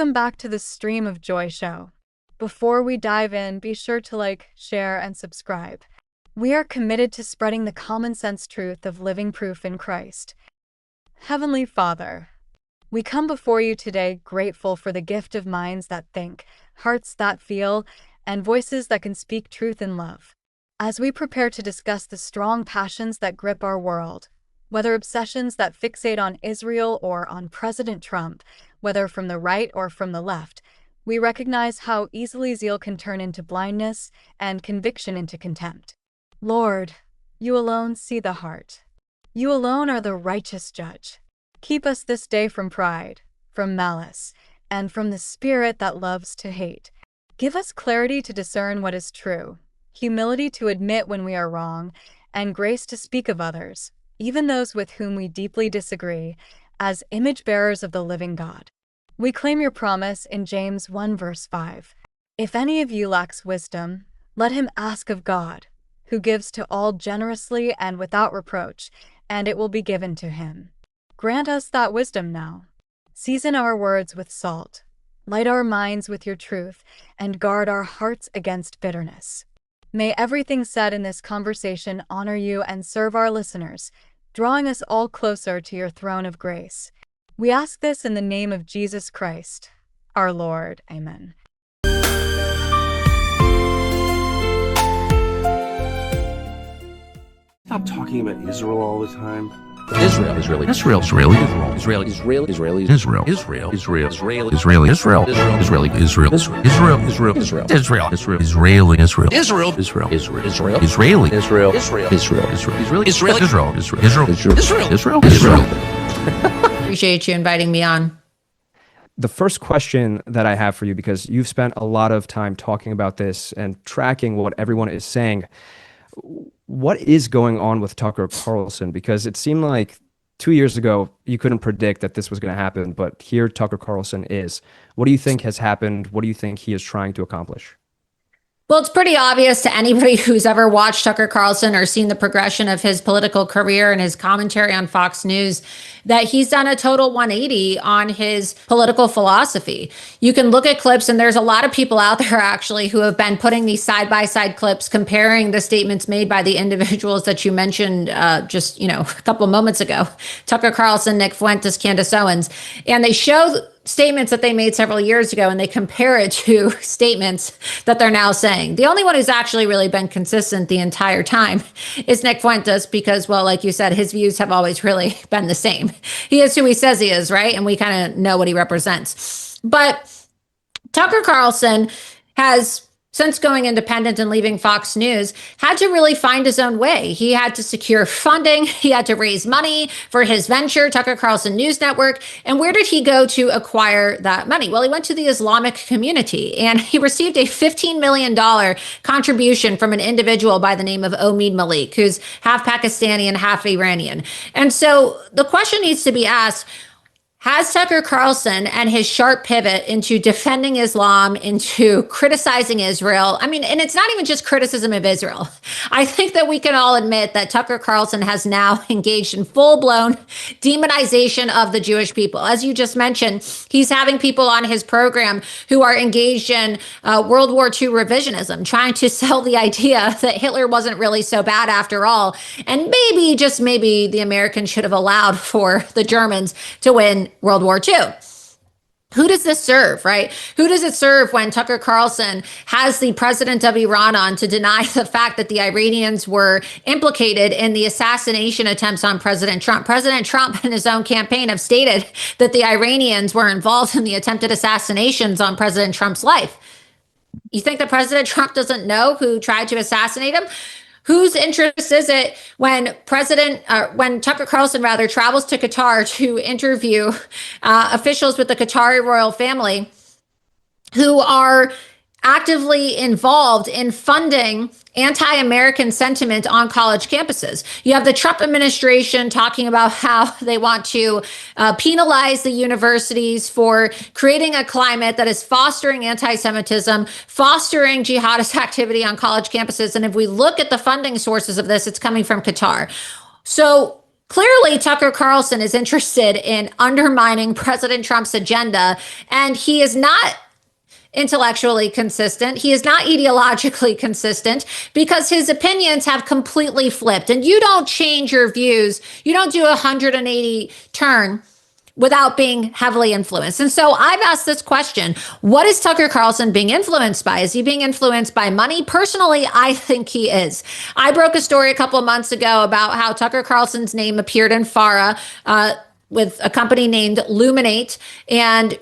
Welcome back to the Stream of Joy show. Before we dive in, be sure to like, share, and subscribe. We are committed to spreading the common sense truth of living proof in Christ. Heavenly Father, we come before you today grateful for the gift of minds that think, hearts that feel, and voices that can speak truth in love. As we prepare to discuss the strong passions that grip our world, whether obsessions that fixate on Israel or on President Trump, whether from the right or from the left, we recognize how easily zeal can turn into blindness and conviction into contempt. Lord, you alone see the heart. You alone are the righteous judge. Keep us this day from pride, from malice, and from the spirit that loves to hate. Give us clarity to discern what is true, humility to admit when we are wrong, and grace to speak of others, even those with whom we deeply disagree, as image bearers of the living God. We claim your promise in James 1 verse 5. If any of you lacks wisdom, let him ask of God, who gives to all generously and without reproach, and it will be given to him. Grant us that wisdom now. Season our words with salt, light our minds with your truth, and guard our hearts against bitterness. May everything said in this conversation honor you and serve our listeners, drawing us all closer to your throne of grace. We ask this in the name of Jesus Christ, our Lord. Amen. Stop talking about Israel all the time. Israel, Israeli, Israel, Israeli, Israel, Israel, Israeli, Israel, Israel, Israel, Israel, Israeli, Israel, Israeli, Israel, Israel, Israel, Israel, Israel, Israel, Israeli, Israel, Israel, Israel, Israel, Israeli, Israel, Israel, Israel, Israel, Israel, Israel, Israel, Israel, Israel. Appreciate you inviting me on. The first question that I have for you, because you've spent a lot of time talking about this and tracking what everyone is saying, what is going on with Tucker Carlson? Because it seemed like 2 years ago, you couldn't predict that this was going to happen, but here Tucker Carlson is. What do you think has happened? What do you think he is trying to accomplish? Well, it's pretty obvious to anybody who's ever watched Tucker Carlson or seen the progression of his political career and his commentary on Fox News that he's done a total 180 on his political philosophy. You can look at clips, and there's a lot of people out there actually who have been putting these side-by-side clips, comparing the statements made by the individuals that you mentioned just a couple of moments ago, Tucker Carlson, Nick Fuentes, Candace Owens, and they show statements that they made several years ago, and they compare it to statements that they're now saying. The only one who's actually really been consistent the entire time is Nick Fuentes, because, well, like you said, his views have always really been the same. He is who he says he is, right? And we kind of know what he represents. But Tucker Carlson has, since going independent and leaving Fox News, had to really find his own way. He had to secure funding. He had to raise money for his venture, Tucker Carlson News Network. And where did he go to acquire that money? Well, he went to the Islamic community, and he received a $15 million contribution from an individual by the name of Omid Malik, who's half Pakistani and half Iranian. And so the question needs to be asked, has Tucker Carlson and his sharp pivot into defending Islam, into criticizing Israel, and it's not even just criticism of Israel. I think that we can all admit that Tucker Carlson has now engaged in full-blown demonization of the Jewish people. As you just mentioned, he's having people on his program who are engaged in World War II revisionism, trying to sell the idea that Hitler wasn't really so bad after all. And maybe, just maybe, the Americans should have allowed for the Germans to win World War II. Who does this serve, right? Who does it serve when Tucker Carlson has the president of Iran on to deny the fact that the Iranians were implicated in the assassination attempts on President Trump? President Trump in his own campaign have stated that the Iranians were involved in the attempted assassinations on President Trump's life. You think that President Trump doesn't know who tried to assassinate him? Whose interest is it when Tucker Carlson travels to Qatar to interview officials with the Qatari royal family who are actively involved in funding anti-American sentiment on college campuses? You have the Trump administration talking about how they want to penalize the universities for creating a climate that is fostering anti-Semitism, fostering jihadist activity on college campuses. And if we look at the funding sources of this, it's coming from Qatar. So Clearly, Tucker Carlson is interested in undermining President Trump's agenda, and he is not intellectually consistent. He is not ideologically consistent because his opinions have completely flipped. And you don't change your views. You don't do a 180 turn without being heavily influenced. And so I've asked this question: what is Tucker Carlson being influenced by? Is he being influenced by money? Personally, I think he is. I broke a story a couple of months ago about how Tucker Carlson's name appeared in FARA with a company named Luminate, and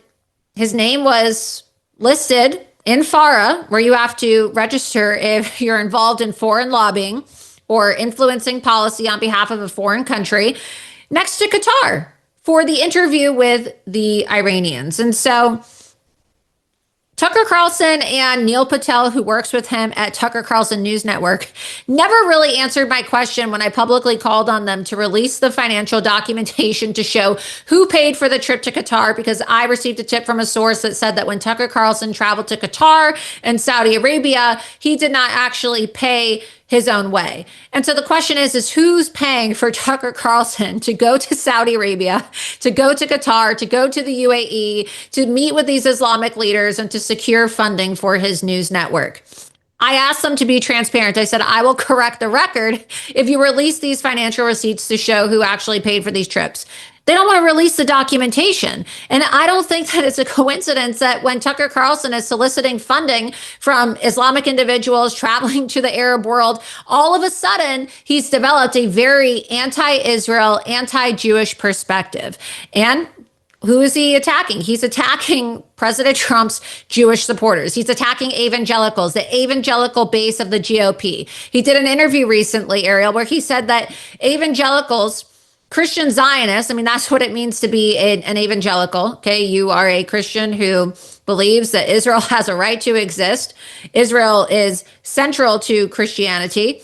his name was listed in FARA, where you have to register if you're involved in foreign lobbying or influencing policy on behalf of a foreign country, next to Qatar, for the interview with the Iranians. And so Tucker Carlson and Neil Patel, who works with him at Tucker Carlson News Network, never really answered my question when I publicly called on them to release the financial documentation to show who paid for the trip to Qatar, because I received a tip from a source that said that when Tucker Carlson traveled to Qatar and Saudi Arabia, he did not actually pay his own way. And so the question is who's paying for Tucker Carlson to go to Saudi Arabia, to go to Qatar, to go to the UAE, to meet with these Islamic leaders and to secure funding for his news network? I asked them to be transparent. I said, I will correct the record if you release these financial receipts to show who actually paid for these trips. They don't want to release the documentation. And I don't think that it's a coincidence that when Tucker Carlson is soliciting funding from Islamic individuals traveling to the Arab world, all of a sudden he's developed a very anti-Israel, anti-Jewish perspective. And who is he attacking? He's attacking President Trump's Jewish supporters. He's attacking evangelicals, the evangelical base of the GOP. He did an interview recently, Ariel, where he said that evangelicals, Christian Zionists, I mean, that's what it means to be an evangelical. Okay. You are a Christian who believes that Israel has a right to exist. Israel is central to Christianity.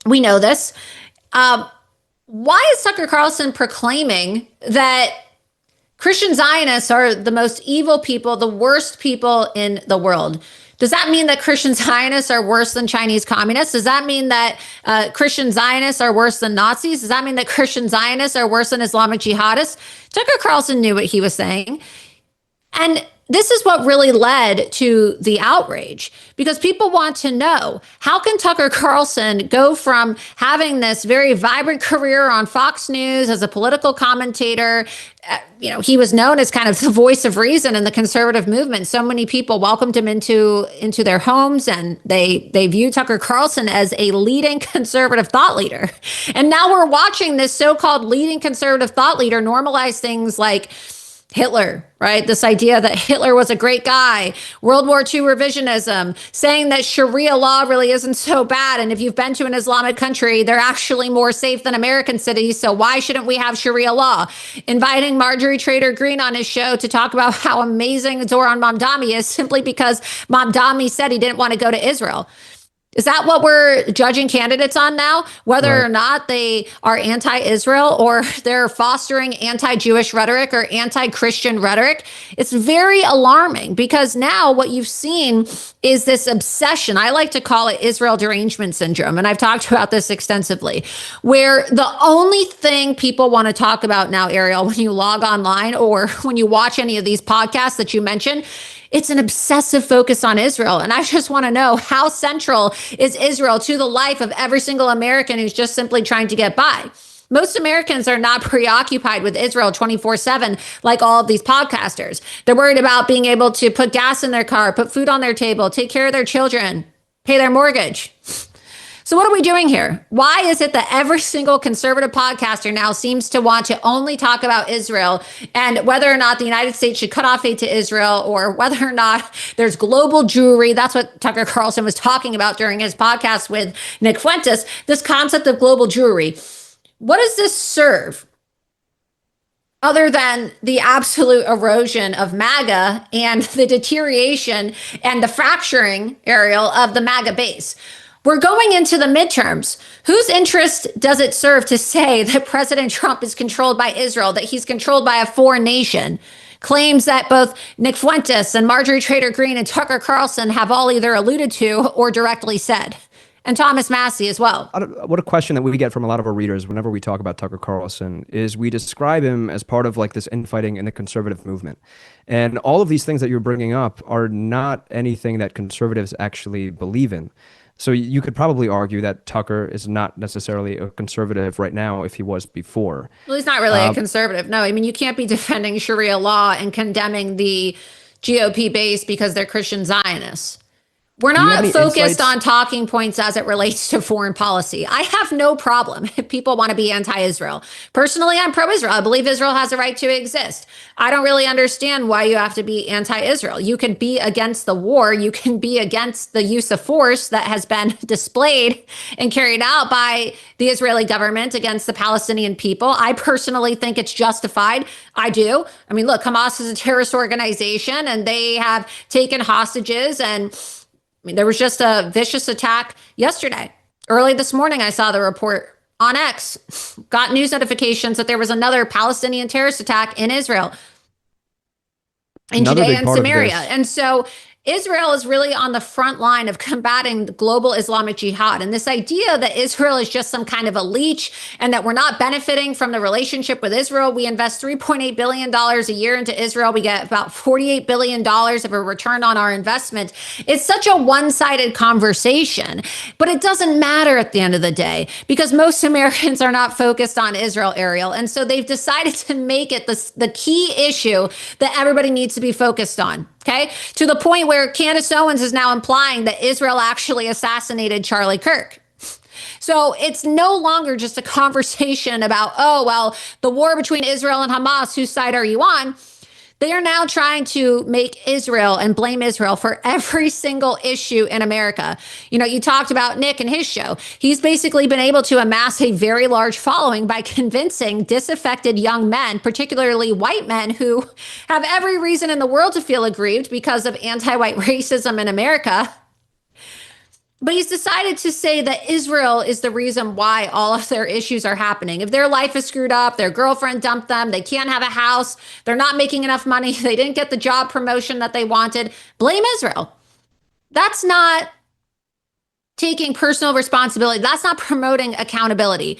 We know this. Why is Tucker Carlson proclaiming that Christian Zionists are the most evil people, the worst people in the world? Does that mean that Christian Zionists are worse than Chinese communists? Does that mean that Christian Zionists are worse than Nazis? Does that mean that Christian Zionists are worse than Islamic jihadists? Tucker Carlson knew what he was saying. And this is what really led to the outrage, because people want to know, how can Tucker Carlson go from having this very vibrant career on Fox News as a political commentator? He was known as kind of the voice of reason in the conservative movement. So many people welcomed him into their homes, and they view Tucker Carlson as a leading conservative thought leader. And now we're watching this so-called leading conservative thought leader normalize things like Hitler, right? This idea that Hitler was a great guy, World War II revisionism, saying that Sharia law really isn't so bad. And if you've been to an Islamic country, they're actually more safe than American cities. So why shouldn't we have Sharia law? Inviting Marjorie Trader Green on his show to talk about how amazing Zoran Mamdani is simply because Mamdani said he didn't want to go to Israel. Is that what we're judging candidates on now? Whether or not they are anti-Israel or they're fostering anti-Jewish rhetoric or anti-Christian rhetoric? It's very alarming, because now what you've seen is this obsession. I like to call it Israel derangement syndrome. And I've talked about this extensively, where the only thing people want to talk about now, Ariel, when you log online or when you watch any of these podcasts that you mentioned, it's an obsessive focus on Israel. And I just want to know, how central is Israel to the life of every single American who's just simply trying to get by? Most Americans are not preoccupied with Israel 24/7 like all of these podcasters. They're worried about being able to put gas in their car, put food on their table, take care of their children, pay their mortgage. So what are we doing here? Why is it that every single conservative podcaster now seems to want to only talk about Israel and whether or not the United States should cut off aid to Israel, or whether or not there's global Jewry? That's what Tucker Carlson was talking about during his podcast with Nick Fuentes, this concept of global Jewry. What does this serve other than the absolute erosion of MAGA and the deterioration and the fracturing, Ariel, of the MAGA base? We're going into the midterms. Whose interest does it serve to say that President Trump is controlled by Israel, that he's controlled by a foreign nation? Claims that both Nick Fuentes and Marjorie Trader Green and Tucker Carlson have all either alluded to or directly said. And Thomas Massey as well. What a question that we get from a lot of our readers whenever we talk about Tucker Carlson is we describe him as part of like this infighting in the conservative movement. And all of these things that you're bringing up are not anything that conservatives actually believe in. So you could probably argue that Tucker is not necessarily a conservative right now if he was before. Well, he's not really a conservative. No, I mean, you can't be defending Sharia law and condemning the GOP base because they're Christian Zionists. We're not focused on talking points as it relates to foreign policy. I have no problem if people want to be anti-Israel. Personally, I'm pro-Israel. I believe Israel has a right to exist. I don't really understand why you have to be anti-Israel. You can be against the war. You can be against the use of force that has been displayed and carried out by the Israeli government against the Palestinian people. I personally think it's justified. I do. I mean, look, Hamas is a terrorist organization and they have taken hostages, and I mean, there was just a vicious attack yesterday. Early this morning, I saw the report on X, got news notifications that there was another Palestinian terrorist attack in Israel, in Judea and Samaria. And so Israel is really on the front line of combating the global Islamic jihad. And this idea that Israel is just some kind of a leech and that we're not benefiting from the relationship with Israel. We invest $3.8 billion a year into Israel. We get about $48 billion of a return on our investment. It's such a one-sided conversation, but it doesn't matter at the end of the day because most Americans are not focused on Israel, Ariel. And so they've decided to make it the key issue that everybody needs to be focused on. Okay, to the point where Candace Owens is now implying that Israel actually assassinated Charlie Kirk. So it's no longer just a conversation about, oh, well, the war between Israel and Hamas, whose side are you on? They are now trying to make Israel and blame Israel for every single issue in America. You know, you talked about Nick and his show. He's basically been able to amass a very large following by convincing disaffected young men, particularly white men who have every reason in the world to feel aggrieved because of anti-white racism in America. But he's decided to say that Israel is the reason why all of their issues are happening. If their life is screwed up, their girlfriend dumped them, they can't have a house, they're not making enough money, they didn't get the job promotion that they wanted, blame Israel. That's not taking personal responsibility. That's not promoting accountability.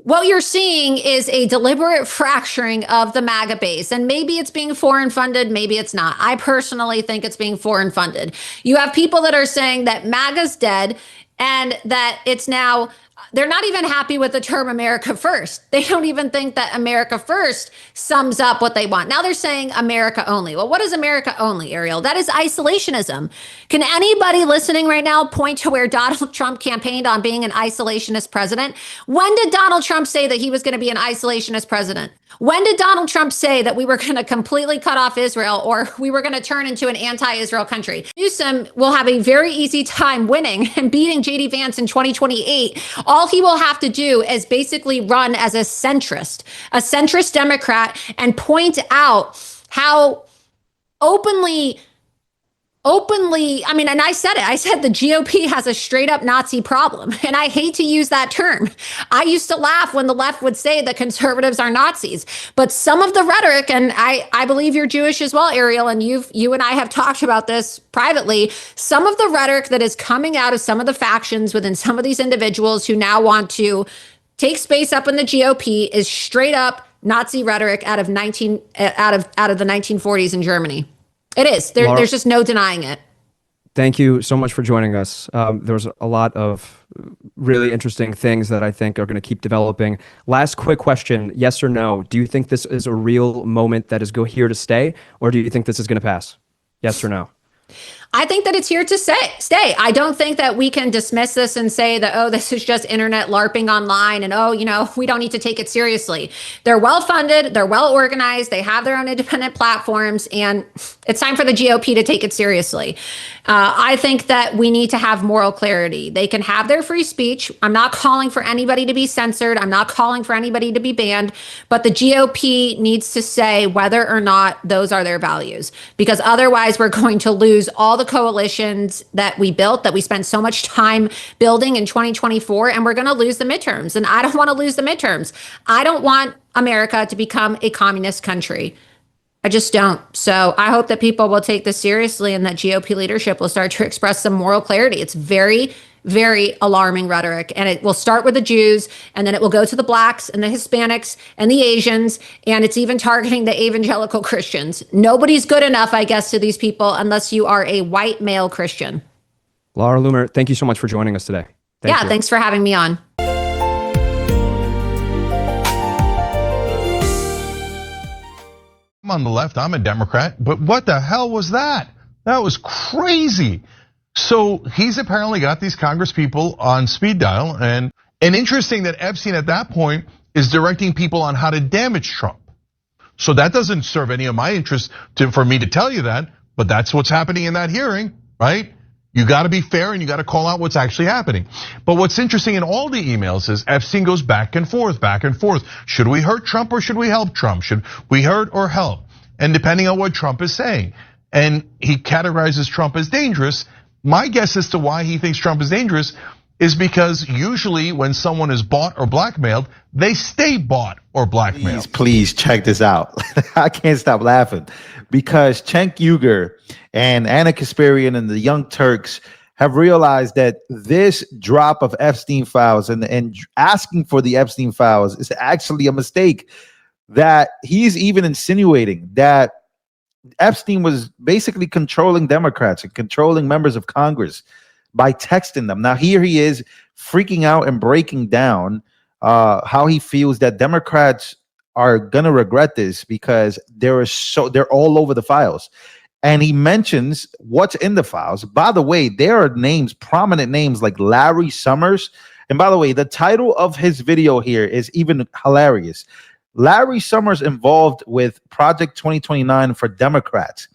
What you're seeing is a deliberate fracturing of the MAGA base. And maybe it's being foreign funded, maybe it's not. I personally think it's being foreign funded. You have people that are saying that MAGA's dead and that it's now, they're not even happy with the term America First. They don't even think that America First sums up what they want. Now they're saying America only. Well, what is America only, Ariel? That is isolationism. Can anybody listening right now point to where Donald Trump campaigned on being an isolationist president? When did Donald Trump say that he was going to be an isolationist president? When did Donald Trump say that we were going to completely cut off Israel or we were going to turn into an anti-Israel country? Newsom will have a very easy time winning and beating JD Vance in 2028. All he will have to do is basically run as a centrist Democrat and point out how openly, I mean, and I said the GOP has a straight up Nazi problem. And I hate to use that term. I used to laugh when the left would say that conservatives are Nazis, but some of the rhetoric, and I believe you're Jewish as well, Ariel, and you and I have talked about this privately, some of the rhetoric that is coming out of some of the factions within some of these individuals who now want to take space up in the GOP is straight up Nazi rhetoric out of the 1940s in Germany. It is. There's just no denying it. Thank you so much for joining us. There's a lot of really interesting things that I think are going to keep developing. Last quick question, yes or no? Do you think this is a real moment that is here to stay, or do you think this is going to pass? Yes or no? I think that it's here to stay. I don't think that we can dismiss this and say that, oh, this is just internet LARPing online and, oh, we don't need to take it seriously. They're well funded. They're well organized. They have their own independent platforms, and it's time for the GOP to take it seriously. I think that we need to have moral clarity. They can have their free speech. I'm not calling for anybody to be censored. I'm not calling for anybody to be banned, but the GOP needs to say whether or not those are their values, because otherwise we're going to lose all the coalitions that we built, that we spent so much time building in 2024, and we're going to lose the midterms. And I don't want to lose the midterms. I don't want America to become a communist country. I just don't. So I hope that people will take this seriously and that GOP leadership will start to express some moral clarity. It's very, very alarming rhetoric. And it will start with the Jews, and then it will go to the blacks and the Hispanics and the Asians, and it's even targeting the evangelical Christians. Nobody's good enough, I guess, to these people unless you are a white male Christian. Laura Loomer, thank you so much for joining us today. Thank you. Thanks for having me on. I'm on the left, I'm a Democrat, but what the hell was that? That was crazy. So he's apparently got these Congress people on speed dial, and interesting that Epstein at that point is directing people on how to damage Trump. So that doesn't serve any of my interest for me to tell you that, but that's what's happening in that hearing, right? You got to be fair and you got to call out what's actually happening. But what's interesting in all the emails is Epstein goes back and forth, back and forth. Should we hurt Trump or should we help Trump? Should we hurt or help? And depending on what Trump is saying. And he categorizes Trump as dangerous. My guess as to why he thinks Trump is dangerous is because usually when someone is bought or blackmailed, they stay bought or blackmailed. Please check this out. I can't stop laughing because Cenk Uygur and Anna Kasparian and the Young Turks have realized that this drop of Epstein files and asking for the Epstein files is actually a mistake, that he's even insinuating that Epstein was basically controlling Democrats and controlling members of Congress by texting them. Now here he is freaking out and breaking down how he feels that Democrats are gonna regret this because they're all over the files. And he mentions what's in the files. By the way, there are names, prominent names like Larry Summers. And by the way, the title of his video here is even hilarious. Larry Summers involved with Project 2029 for Democrats.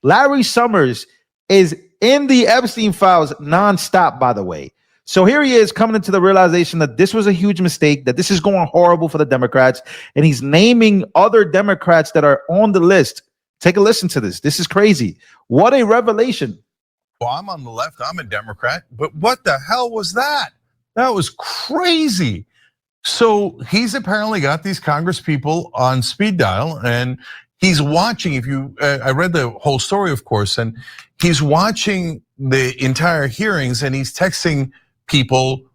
Larry Summers is in the Epstein files nonstop, by the way. So here he is coming into the realization that this was a huge mistake, that this is going horrible for the Democrats, and he's naming other Democrats that are on the list. Take a listen to this. This is crazy. What a revelation. Well, I'm on the left, I'm a Democrat, but what the hell was that? That was crazy. So he's apparently got these Congress people on speed dial, and he's watching. I read the whole story, of course, and he's watching the entire hearings and he's texting people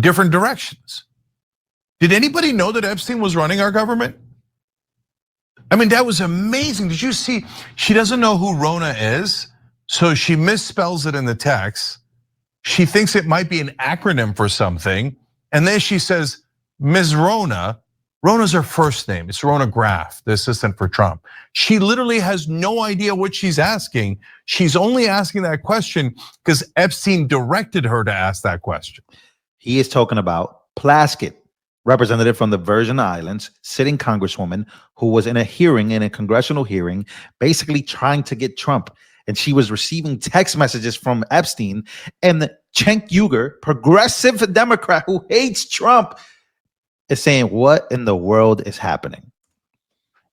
different directions. Did anybody know that Epstein was running our government? I mean, that was amazing. Did you see? She doesn't know who Rona is, so she misspells it in the text. She thinks it might be an acronym for something, and then she says, Ms. Rona. Rona's her first name. It's Rona Graff, the assistant for Trump. She literally has no idea what she's asking. She's only asking that question because Epstein directed her to ask that question. He is talking about Plaskett, representative from the Virgin Islands, sitting congresswoman who was in a congressional hearing, basically trying to get Trump. And she was receiving text messages from Epstein, and Cenk Uygur, progressive Democrat who hates Trump, is saying, what in the world is happening?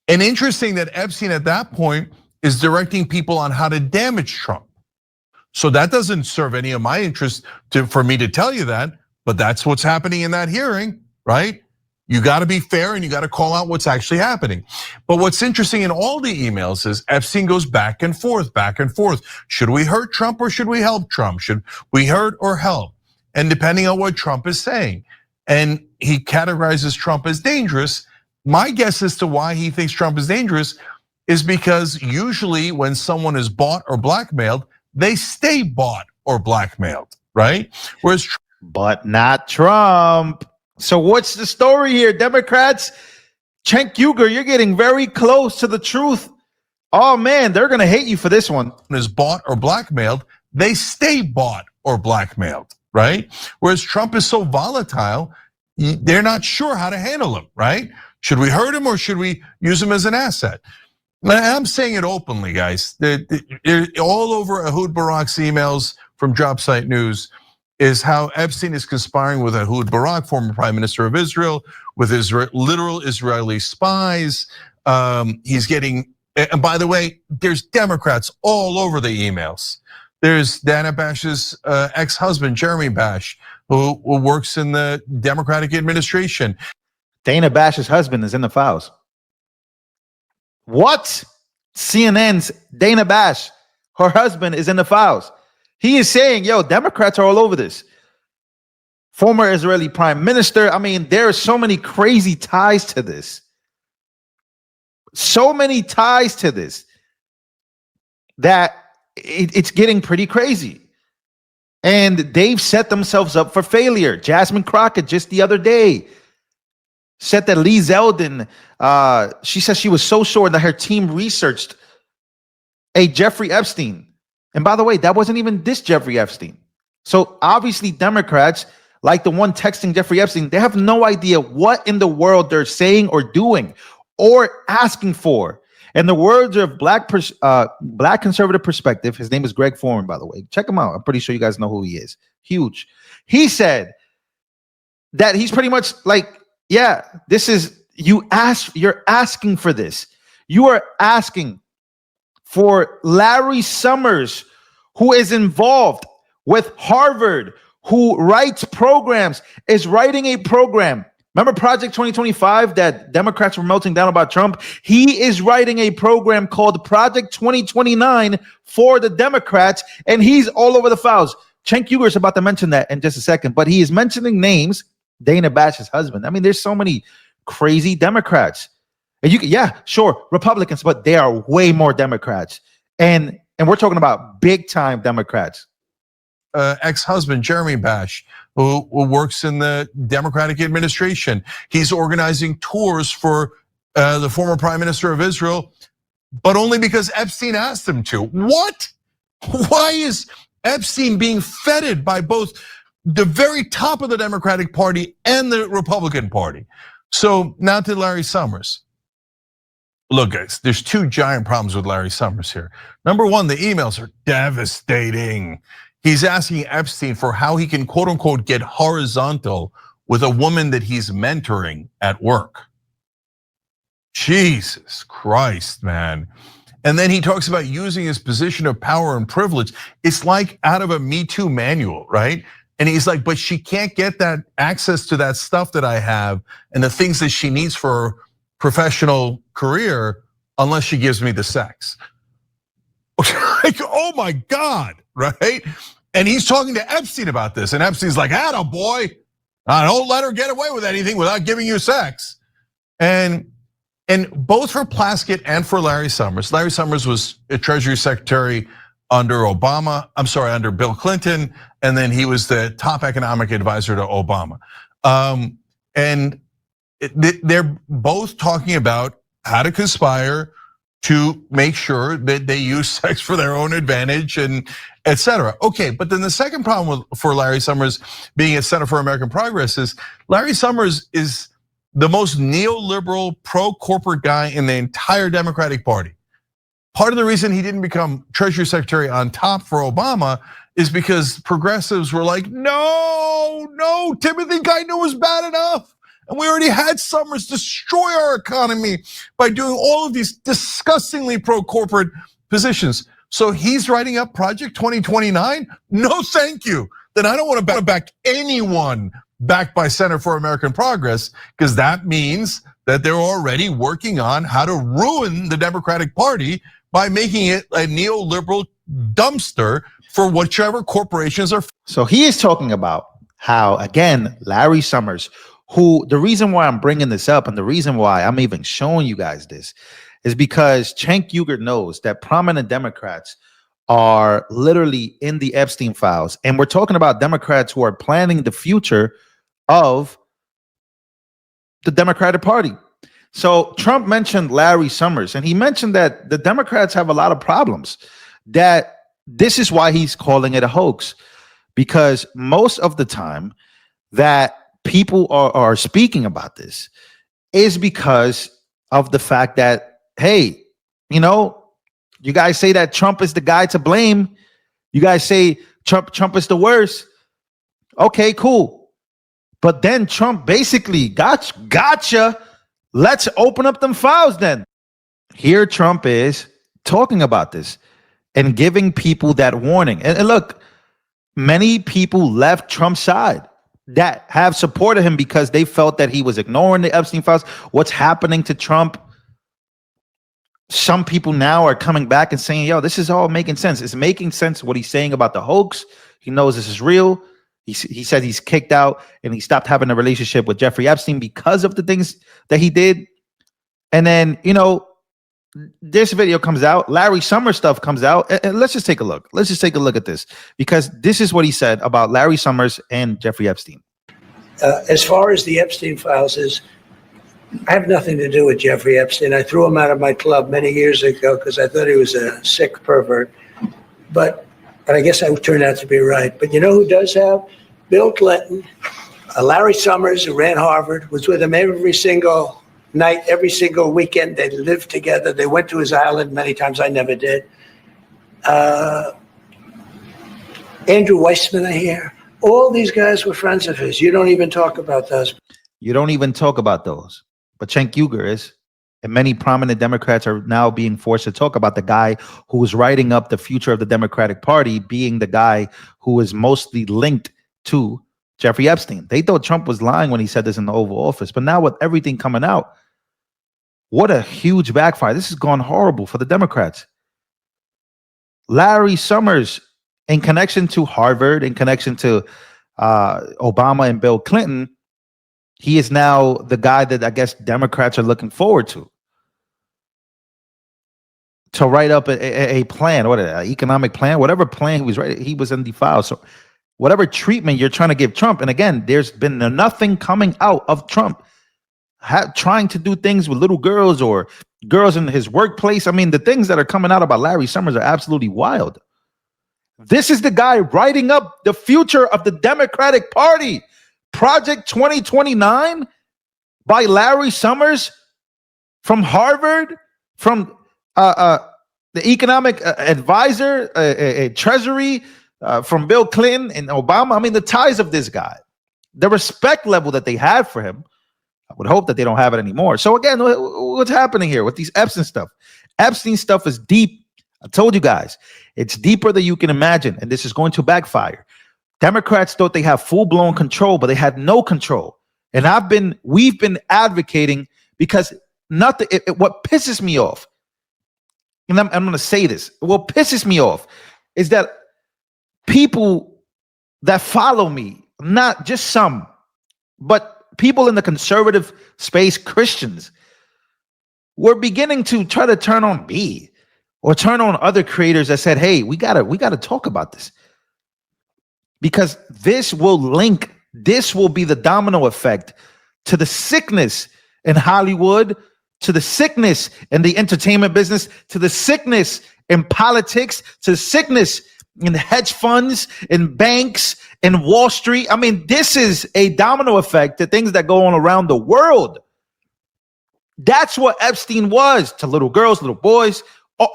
And interesting that Epstein at that point is directing people on how to damage Trump. So that doesn't serve any of my interest for me to tell you that, but that's what's happening in that hearing, right? You got to be fair and you got to call out what's actually happening. But what's interesting in all the emails is Epstein goes back and forth, back and forth. Should we hurt Trump or should we help Trump? Should we hurt or help? And depending on what Trump is saying. And he categorizes Trump as dangerous. My guess as to why he thinks Trump is dangerous is because usually when someone is bought or blackmailed, they stay bought or blackmailed, right? Whereas, but not Trump. So what's the story here, Democrats? Cenk Uygur, you're getting very close to the truth. Oh man, they're gonna hate you for this one. Is bought or blackmailed, they stay bought or blackmailed, right? Whereas Trump is so volatile, they're not sure how to handle him, right? Should we hurt him or should we use him as an asset? I'm saying it openly, guys. All over Ehud Barak's emails from Job Site News is how Epstein is conspiring with Ehud Barak, former prime minister of Israel, with literal Israeli spies. He's getting, and by the way, there's Democrats all over the emails. There's Dana Bash's ex-husband, Jeremy Bash, who works in the Democratic administration. Dana Bash's husband is in the files. What? CNN's Dana Bash, her husband is in the files. He is saying, yo, Democrats are all over this. former Israeli prime minister. I mean, there are so many crazy ties to this. So many ties to this that it's getting pretty crazy. And they've set themselves up for failure. Jasmine Crockett just the other day said that Lee Zeldin, she said she was so sure that her team researched a Jeffrey Epstein. And by the way, that wasn't even this Jeffrey Epstein. So obviously Democrats, like the one texting Jeffrey Epstein, they have no idea what in the world they're saying or doing or asking for. And the words of Black Conservative Perspective, his name is Greg Foreman, by the way. Check him out. I'm pretty sure you guys know who he is. Huge. He said that he's pretty much like, yeah, this is, you're asking for this. You are asking for Larry Summers, who is involved with Harvard, who writes programs, is writing a program. Remember Project 2025 that Democrats were melting down about Trump? He is writing a program called Project 2029 for the Democrats, and he's all over the files. Cenk Uygur is about to mention that in just a second, but he is mentioning names. Dana Bash's husband. I mean, there's so many crazy Democrats. And you can, yeah, sure, Republicans, but they are way more Democrats. And we're talking about big time Democrats. Ex-husband Jeremy Bash, who works in the Democratic administration. He's organizing tours for the former prime minister of Israel, but only because Epstein asked him to. What? Why is Epstein being feted by both the very top of the Democratic Party and the Republican Party? So now to Larry Summers. Look, guys, there's two giant problems with Larry Summers here. Number one, the emails are devastating. He's asking Epstein for how he can, quote unquote, get horizontal with a woman that he's mentoring at work. Jesus Christ, man. And then he talks about using his position of power and privilege. It's like out of a Me Too manual, right? And he's like, but she can't get that access to that stuff that I have and the things that she needs for her professional career unless she gives me the sex. Like, oh my God, right? And he's talking to Epstein about this, and Epstein's like, "Atta boy, don't let her get away with anything without giving you sex." And both for Plaskett and for Larry Summers. Larry Summers was a Treasury Secretary under under Bill Clinton, and then he was the top economic advisor to Obama. And they're both talking about how to conspire to make sure that they use sex for their own advantage and et cetera. Okay, but then the second problem for Larry Summers being at Center for American Progress is Larry Summers is the most neoliberal, pro-corporate guy in the entire Democratic Party. Part of the reason he didn't become Treasury Secretary on top for Obama is because progressives were like, no, Timothy Geithner was bad enough. And we already had Summers destroy our economy by doing all of these disgustingly pro-corporate positions. So he's writing up Project 2029? No, thank you. Then I don't want to back anyone backed by Center for American Progress, because that means that they're already working on how to ruin the Democratic Party by making it a neoliberal dumpster for whichever corporations are. So he is talking about how, again, Larry Summers, who, the reason why I'm bringing this up and the reason why I'm even showing you guys this is because Cenk Uygur knows that prominent Democrats are literally in the Epstein files. And we're talking about Democrats who are planning the future of the Democratic Party. So Trump mentioned Larry Summers, and he mentioned that the Democrats have a lot of problems, that this is why he's calling it a hoax, because most of the time that people are speaking about this is because of the fact that, hey, you know, you guys say that Trump is the guy to blame. You guys say Trump is the worst. Okay, cool. But then Trump basically gotcha. Let's open up them files then. Here Trump is talking about this and giving people that warning. And look, many people left Trump's side that have supported him because they felt that he was ignoring the Epstein files. What's happening to Trump? Some people now are coming back and saying, yo, this is all making sense. It's making sense what he's saying about the hoax. He knows this is real. He said he's kicked out and he stopped having a relationship with Jeffrey Epstein because of the things that he did. And then, this video comes out, Larry Summers stuff comes out, and let's just take a look. Let's just take a look at this, because this is what he said about Larry Summers and Jeffrey Epstein. As far as the Epstein files is, I have nothing to do with Jeffrey Epstein. I threw him out of my club many years ago because I thought he was a sick pervert. But I guess I turned out to be right. But you know who does have? Bill Clinton, Larry Summers, who ran Harvard, was with him every single night, every single weekend. They lived together. They went to his island many times. I never did. Andrew Weissman, I hear. All these guys were friends of his. You don't even talk about those. You don't even talk about those. But Cenk Uygur is. And many prominent Democrats are now being forced to talk about the guy who was writing up the future of the Democratic Party being the guy who is mostly linked to Jeffrey Epstein. They thought Trump was lying when he said this in the Oval Office. But now with everything coming out, what a huge backfire. This has gone horrible for the Democrats. Larry Summers, in connection to Harvard, in connection to Obama and Bill Clinton, he is now the guy that I guess Democrats are looking forward to write up a plan, what an economic plan, whatever plan he was writing. He was in the file. So whatever treatment you're trying to give Trump, and again, there's been nothing coming out of Trump trying to do things with little girls or girls in his workplace. I mean, the things that are coming out about Larry Summers are absolutely wild. This is the guy writing up the future of the Democratic Party. Project 2029 by Larry Summers from Harvard, from the economic advisor, Treasury, from Bill Clinton and Obama. I mean, the ties of this guy, the respect level that they had for him, I would hope that they don't have it anymore. So again, what's happening here with these Epstein stuff? Epstein stuff is deep. I told you guys, it's deeper than you can imagine, and this is going to backfire. Democrats thought they have full-blown control, but they had no control. And we've been advocating, because what pisses me off, and I'm going to say this, what pisses me off is that people that follow me, not just some, but people in the conservative space, Christians, were beginning to try to turn on me or turn on other creators that said, hey, we gotta talk about this. Because this will be the domino effect to the sickness in Hollywood, to the sickness in the entertainment business, to the sickness in politics, to the sickness in hedge funds, in banks, in Wall Street. I mean, this is a domino effect to things that go on around the world. That's what Epstein was to little girls, little boys,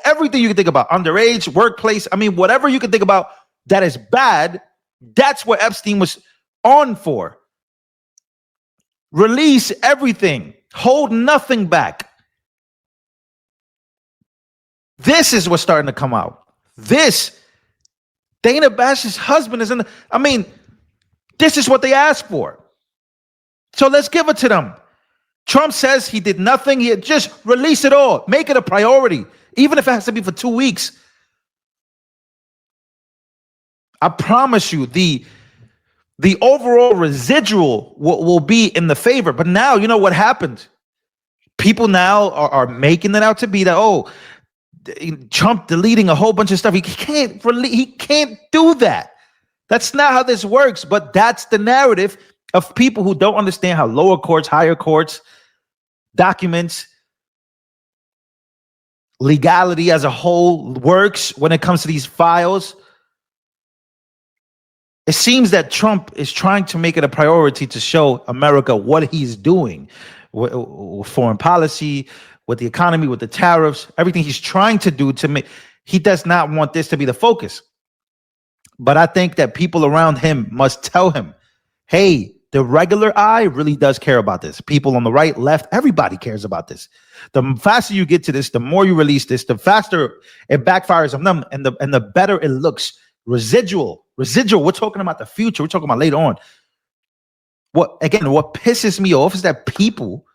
everything you can think about, underage, workplace. I mean, whatever you can think about that is bad. That's what Epstein was on for. Release everything. Hold nothing back. This is what's starting to come out. Dana Bash's husband is this is what they asked for. So let's give it to them. Trump says he did nothing. He just release it all. Make it a priority, even if it has to be for 2 weeks. I promise you, the overall residual will be in the favor. But now, you know what happened? People now are making it out to be that, Trump deleting a whole bunch of stuff. He can't do that. That's not how this works. But that's the narrative of people who don't understand how lower courts, higher courts, documents, legality as a whole works when it comes to these files. It seems that Trump is trying to make it a priority to show America what he's doing with foreign policy, with the economy, with the tariffs, everything he's trying to do to make. He does not want this to be the focus. But I think that people around him must tell him, hey, the regular eye really does care about this. People on the right, left, everybody cares about this. The faster you get to this, the more you release this, the faster it backfires on them, and the better it looks. Residual. We're talking about the future. We're talking about later on. What pisses me off is that people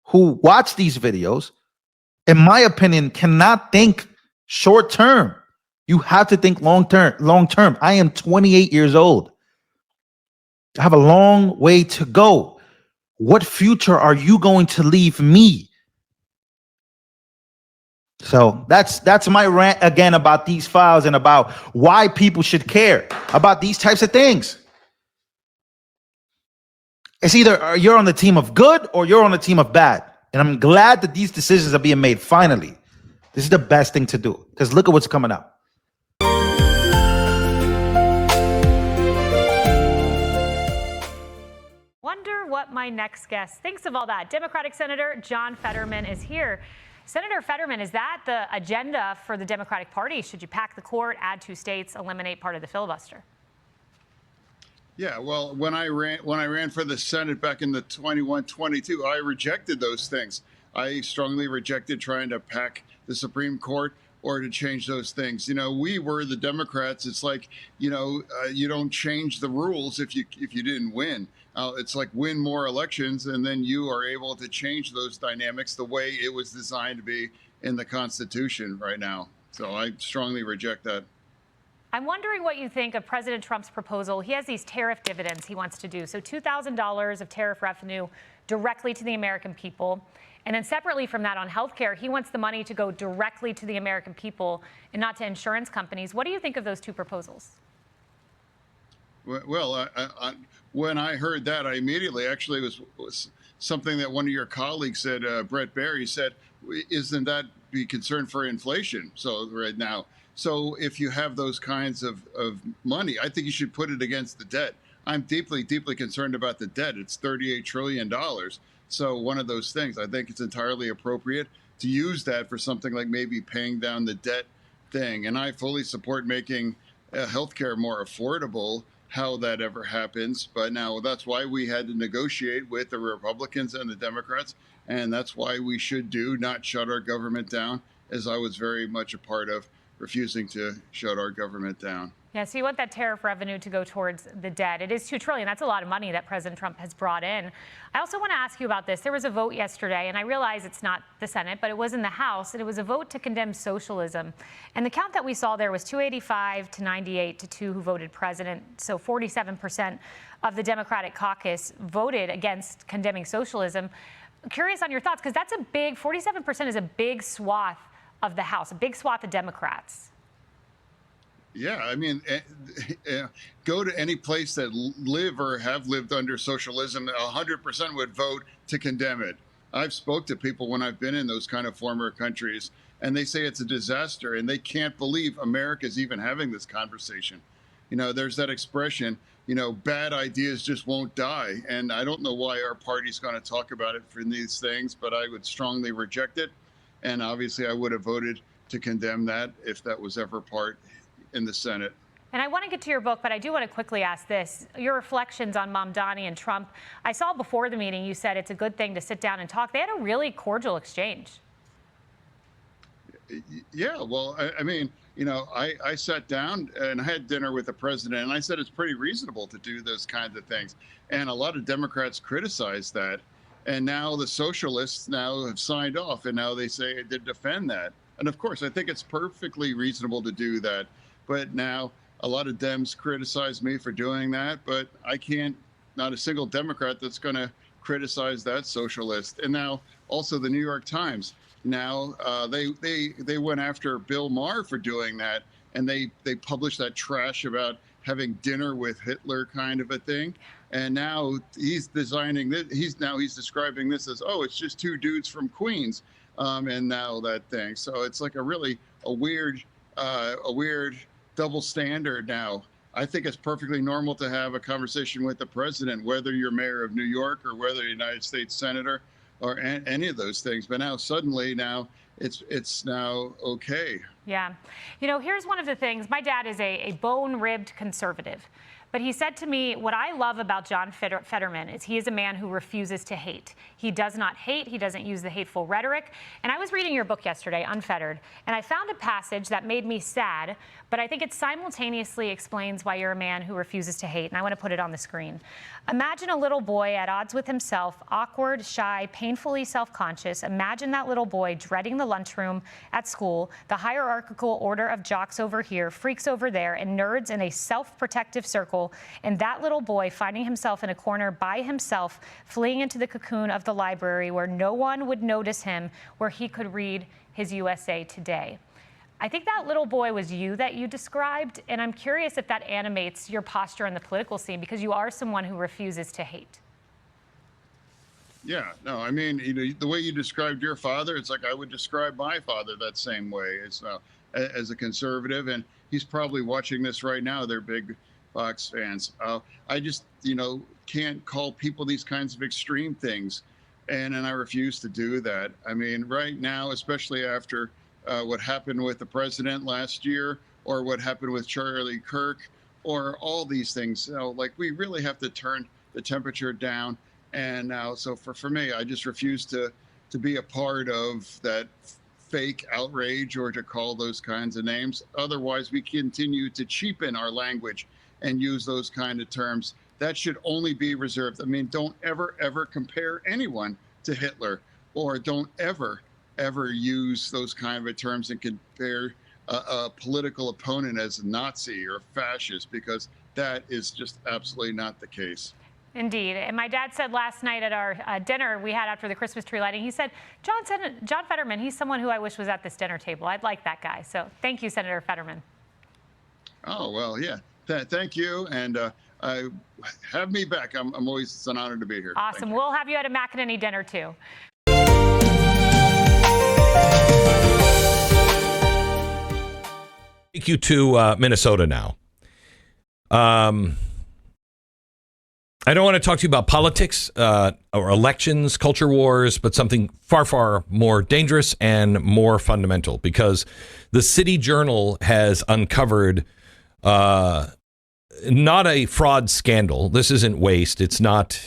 who watch these videos, in my opinion, cannot think short term. You have to think long term. I am 28 years old. I have a long way to go. What future are you going to leave me? So that's my rant again about these files and about why people should care about these types of things. It's either you're on the team of good or you're on the team of bad. And I'm glad that these decisions are being made finally. This is the best thing to do because look at what's coming up. Wonder what my next guest thinks of all that. Democratic Senator John Fetterman is here. Senator Fetterman, is that the agenda for the Democratic Party? Should you pack the court, add 2 states, eliminate part of the filibuster? Yeah, well, when I ran for the Senate back in the 21-22, I rejected those things. I strongly rejected trying to pack the Supreme Court or to change those things. You know, we were the Democrats. It's like, you know, you don't change the rules if you didn't win. It's like win more elections, and then you are able to change those dynamics the way it was designed to be in the Constitution right now. So I strongly reject that. I'm wondering what you think of President Trump's proposal. He has these tariff dividends he wants to do. So $2,000 of tariff revenue directly to the American people. And then separately from that on healthcare, he wants the money to go directly to the American people and not to insurance companies. What do you think of those 2 proposals? Well, when I heard that, I immediately actually was something that one of your colleagues said, Brett Barry said, isn't that be concerned for inflation? So right now. So if you have those kinds of money, I think you should put it against the debt. I'm deeply, deeply concerned about the debt. It's $38 trillion. So one of those things, I think it's entirely appropriate to use that for something like maybe paying down the debt thing. And I fully support making healthcare more affordable, how that ever happens. But now that's why we had to negotiate with the Republicans and the Democrats. And that's why we should not shut our government down, as I was very much a part of refusing to shut our government down. Yeah, so you want that tariff revenue to go towards the debt. It is $2 trillion. That's a lot of money that President Trump has brought in. I also want to ask you about this. There was a vote yesterday, and I realize it's not the Senate, but it was in the House, and it was a vote to condemn socialism. And the count that we saw there was 285 to 98 to 2 who voted president. So 47% of the Democratic caucus voted against condemning socialism. Curious on your thoughts, because that's a big, 47% is a big swath of the House, a big swath of Democrats. Yeah, I mean, go to any place that live or have lived under socialism, 100% would vote to condemn it. I've spoke to people when I've been in those kind of former countries, and they say it's a disaster, and they can't believe America's even having this conversation. You know, there's that expression, you know, bad ideas just won't die. And I don't know why our party's going to talk about it for these things, but I would strongly reject it. And obviously, I would have voted to condemn that if that was ever part in the Senate. And I want to get to your book, but I do want to quickly ask this. Your reflections on Mamdani and Trump. I saw before the meeting you said it's a good thing to sit down and talk. They had a really cordial exchange. Yeah, well, I mean, you know, I sat down and had dinner with the president, and I said it's pretty reasonable to do those kinds of things. And a lot of Democrats criticized that. And now the socialists now have signed off, and now they say they defend that. And of course, I think it's perfectly reasonable to do that. But now a lot of Dems criticize me for doing that, but I can't, not a single Democrat that's going to criticize that socialist. And now also the New York Times, now they went after Bill Maher for doing that, and they published that trash about having dinner with Hitler kind of a thing. And now he's designing this. He's describing this as, oh, it's just 2 dudes from Queens, and now that thing. So it's like a weird double standard now. I think it's perfectly normal to have a conversation with the president, whether you're mayor of New York or whether you're a United States senator or any of those things. But now suddenly it's now okay. Yeah. You know, here's one of the things. My dad is a bone-ribbed conservative. But he said to me, what I love about John Fetterman is he is a man who refuses to hate. He does not hate. He doesn't use the hateful rhetoric. And I was reading your book yesterday, Unfettered, and I found a passage that made me sad. but I think it simultaneously explains why you're a man who refuses to hate, and I want to put it on the screen. Imagine a little boy at odds with himself, awkward, shy, painfully self-conscious. Imagine that little boy dreading the lunchroom at school, the hierarchical order of jocks over here, freaks over there, and nerds in a self-protective circle, and that little boy finding himself in a corner by himself, fleeing into the cocoon of the library where no one would notice him, where he could read his USA Today. I think that little boy was you that you described, and I'm curious if that animates your posture in the political scene, because you are someone who refuses to hate. Yeah, no, I mean, the way you described your father, it's like I would describe my father that same way as a conservative, and he's probably watching this right now. They're big Fox fans. I just, can't call people these kinds of extreme things, and I refuse to do that. I mean, right now, especially after what happened with the president last year, or what happened with Charlie Kirk, or all these things. Like, we really have to turn the temperature down. And now, so for me, I just refuse to be a part of that fake outrage or to call those kinds of names. Otherwise, we continue to cheapen our language and use those kind of terms. That should only be reserved. I mean, don't ever compare anyone to Hitler, or don't ever use those kind of terms and compare a political opponent as a Nazi or fascist, because that is just absolutely not the case. Indeed. And my dad said last night at our dinner we had after the Christmas tree lighting, he said, John Fetterman, he's someone who I wish was at this dinner table. I'd like that guy. So thank you, Senator Fetterman. Oh, well, yeah. Thank you. And have me back. I'm always, it's an honor to be here. Awesome. We'll have you at a McEnany dinner, too. Take you to Minnesota now. I don't want to talk to you about politics or elections, culture wars, but something far, far more dangerous and more fundamental, because the City Journal has uncovered not a fraud scandal. This isn't waste. It's not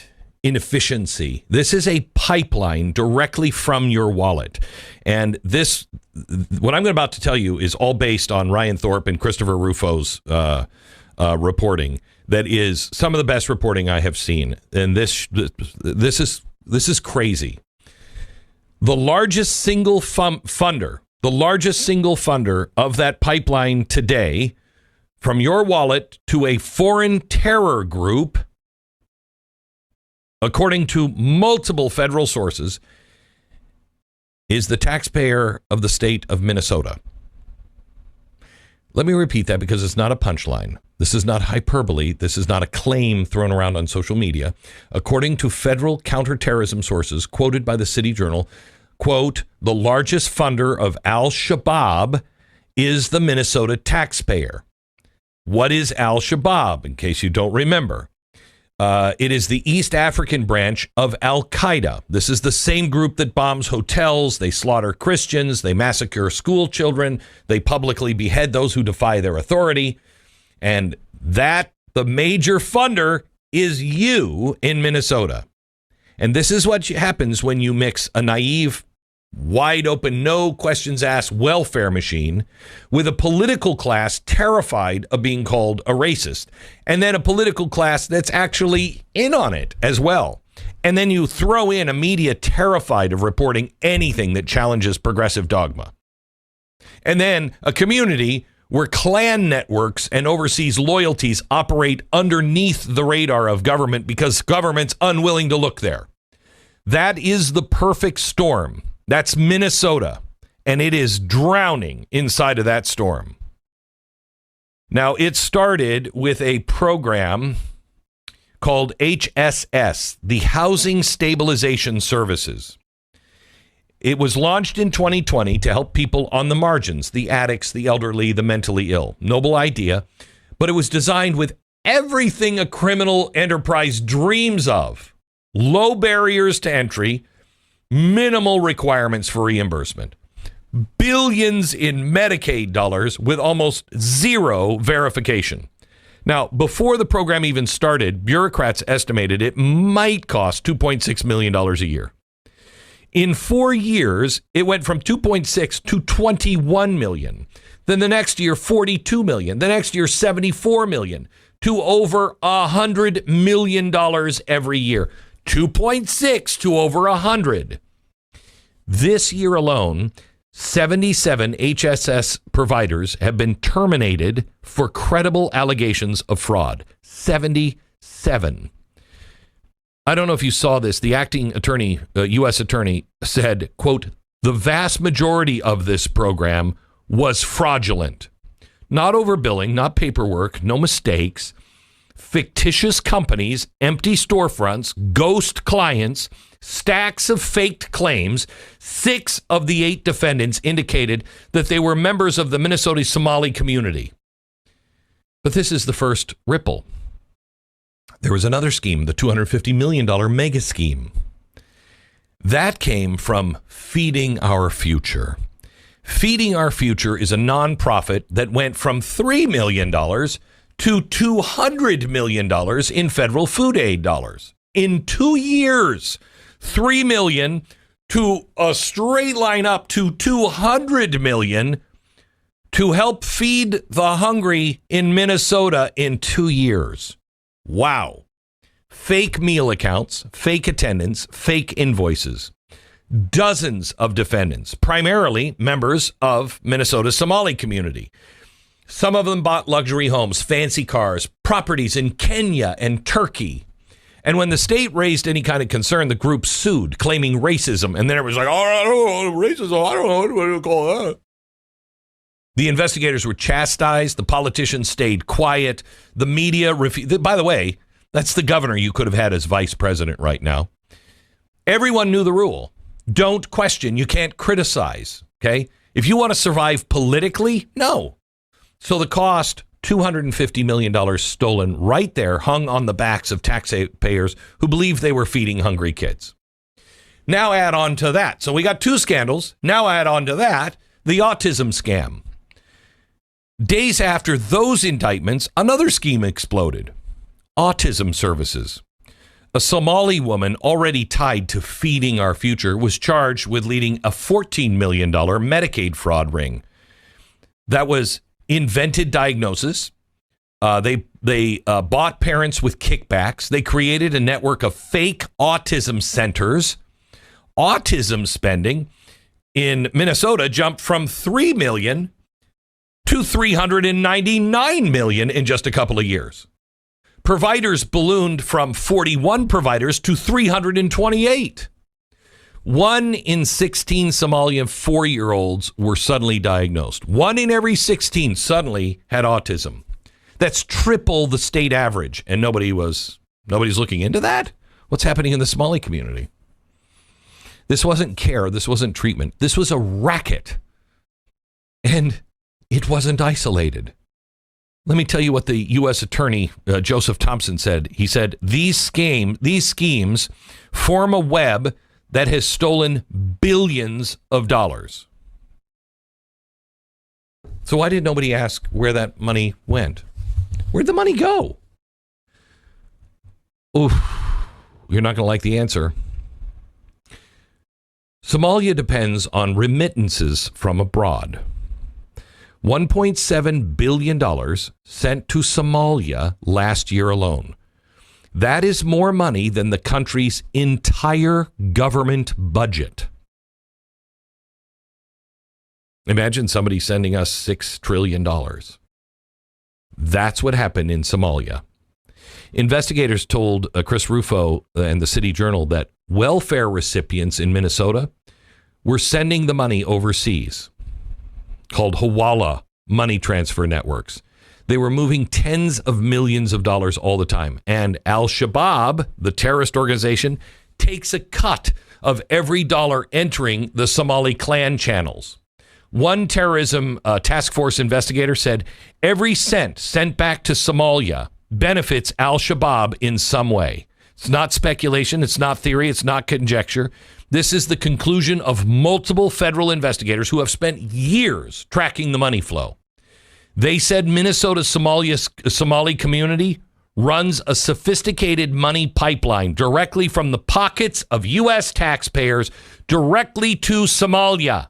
inefficiency. This is a pipeline directly from your wallet. And this, what I'm about to tell you, is all based on Ryan Thorpe and Christopher Rufo's reporting. That is some of the best reporting I have seen. And this is crazy. The largest single funder of that pipeline today, from your wallet to a foreign terror group, according to multiple federal sources, is the taxpayer of the state of Minnesota. Let me repeat that, because it's not a punchline. This is not hyperbole. This is not a claim thrown around on social media. According to federal counterterrorism sources quoted by the City Journal, quote, the largest funder of al-Shabaab is the Minnesota taxpayer. What is al-Shabaab, in case you don't remember? It is the East African branch of Al-Qaeda. This is the same group that bombs hotels, they slaughter Christians, they massacre school children, they publicly behead those who defy their authority. And that, the major funder, is you in Minnesota. And this is what happens when you mix a naive, wide open, no questions asked welfare machine with a political class terrified of being called a racist, and then a political class that's actually in on it as well. And then you throw in a media terrified of reporting anything that challenges progressive dogma. And then a community where clan networks and overseas loyalties operate underneath the radar of government because government's unwilling to look there. That is the perfect storm. That's Minnesota, and it is drowning inside of that storm. Now, it started with a program called HSS, the Housing Stabilization Services. It was launched in 2020 to help people on the margins, the addicts, the elderly, the mentally ill. Noble idea, but it was designed with everything a criminal enterprise dreams of. Low barriers to entry, minimal requirements for reimbursement, billions in Medicaid dollars with almost zero verification. Now, before the program even started, bureaucrats estimated it might cost $2.6 million a year. In 4 years, it went from 2.6 to 21 million. Then the next year, 42 million. The next year, 74 million, to over $100 million every year. 2.6 to over 100. This year alone, 77 HSS providers have been terminated for credible allegations of fraud. 77. I don't know if you saw this. The acting attorney, U.S. attorney, said, quote, the vast majority of this program was fraudulent. Not overbilling, not paperwork, no mistakes. Fictitious companies, empty storefronts, ghost clients, stacks of faked claims. 6 of the 8 defendants indicated that they were members of the Minnesota Somali community. But this is the first ripple. There was another scheme, the $250 million mega scheme. That came from Feeding Our Future. Feeding Our Future is a nonprofit that went from $3 million to $200 million in federal food aid dollars. In 2 years, $3 million to a straight line up to $200 million to help feed the hungry in Minnesota in 2 years. Wow. Fake meal accounts, fake attendance, fake invoices. Dozens of defendants, primarily members of Minnesota's Somali community. Some of them bought luxury homes, fancy cars, properties in Kenya and Turkey. And when the state raised any kind of concern, the group sued, claiming racism. And then it was like, oh, I don't know, racism, I don't know what to call that. The investigators were chastised. The politicians stayed quiet. The media refused. By the way, that's the governor you could have had as vice president right now. Everyone knew the rule. Don't question. You can't criticize. Okay? If you want to survive politically, no. So the cost, $250 million stolen right there, hung on the backs of taxpayers who believed they were feeding hungry kids. Now add on to that. So we got 2 scandals. Now add on to that the autism scam. Days after those indictments, another scheme exploded. Autism services. A Somali woman already tied to Feeding Our Future was charged with leading a $14 million Medicaid fraud ring. That was invented diagnosis. They bought parents with kickbacks. They created a network of fake autism centers. Autism spending in Minnesota jumped from $3 million to $399 million in just a couple of years. Providers ballooned from 41 providers to 328. 1 in 16 Somalian 4-year-olds were suddenly diagnosed. 1 in every 16 suddenly had autism. That's triple the state average, and nobody's looking into that. What's happening in the Somali community? This wasn't care. This wasn't treatment. This was a racket, and it wasn't isolated. Let me tell you what the U.S. Attorney Joseph Thompson said. He said, these schemes form a web that has stolen billions of dollars. So why did nobody ask where that money went? Where'd the money go? Oof, you're not going to like the answer. Somalia depends on remittances from abroad. $1.7 billion sent to Somalia last year alone. That is more money than the country's entire government budget. Imagine somebody sending us $6 trillion. That's what happened in Somalia. Investigators told Chris Rufo and the City Journal that welfare recipients in Minnesota were sending the money overseas, called Hawala money transfer networks. They were moving tens of millions of dollars all the time. And Al-Shabaab, the terrorist organization, takes a cut of every dollar entering the Somali clan channels. One terrorism task force investigator said every cent sent back to Somalia benefits Al-Shabaab in some way. It's not speculation. It's not theory. It's not conjecture. This is the conclusion of multiple federal investigators who have spent years tracking the money flow. They said Minnesota's Somali community runs a sophisticated money pipeline directly from the pockets of U.S. taxpayers directly to Somalia.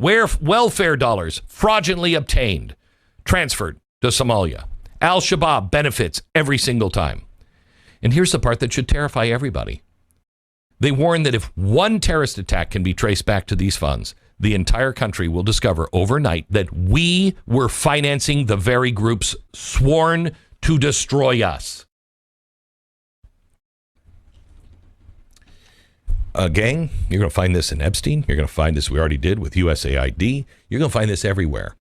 where welfare dollars fraudulently obtained, transferred to Somalia. Al-Shabaab benefits every single time. And here's the part that should terrify everybody. They warn that if one terrorist attack can be traced back to these funds, the entire country will discover overnight that we were financing the very groups sworn to destroy us. Gang, you're going to find this in Epstein. You're going to find this, we already did, with USAID. You're going to find this everywhere.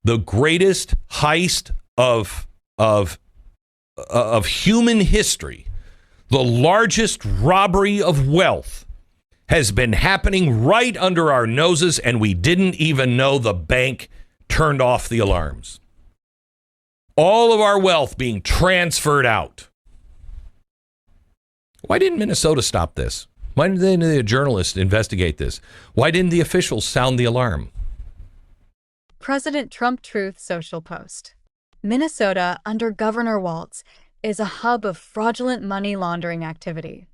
The greatest heist of human history, the largest robbery of wealth, has been happening right under our noses, and we didn't even know the bank turned off the alarms. All of our wealth being transferred out. Why didn't Minnesota stop this? Why didn't the journalists investigate this? Why didn't the officials sound the alarm? President Trump Truth Social Post. Minnesota, under Governor Walz, is a hub of fraudulent money laundering activity.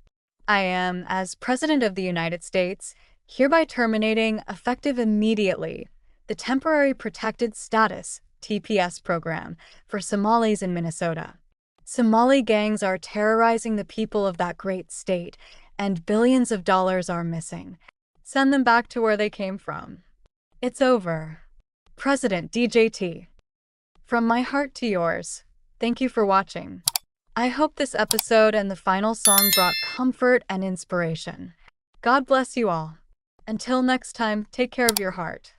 I am, as President of the United States, hereby terminating, effective immediately, the Temporary Protected Status (TPS) program for Somalis in Minnesota. Somali gangs are terrorizing the people of that great state, and billions of dollars are missing. Send them back to where they came from. It's over. President DJT. From my heart to yours, thank you for watching. I hope this episode and the final song brought comfort and inspiration. God bless you all. Until next time, take care of your heart.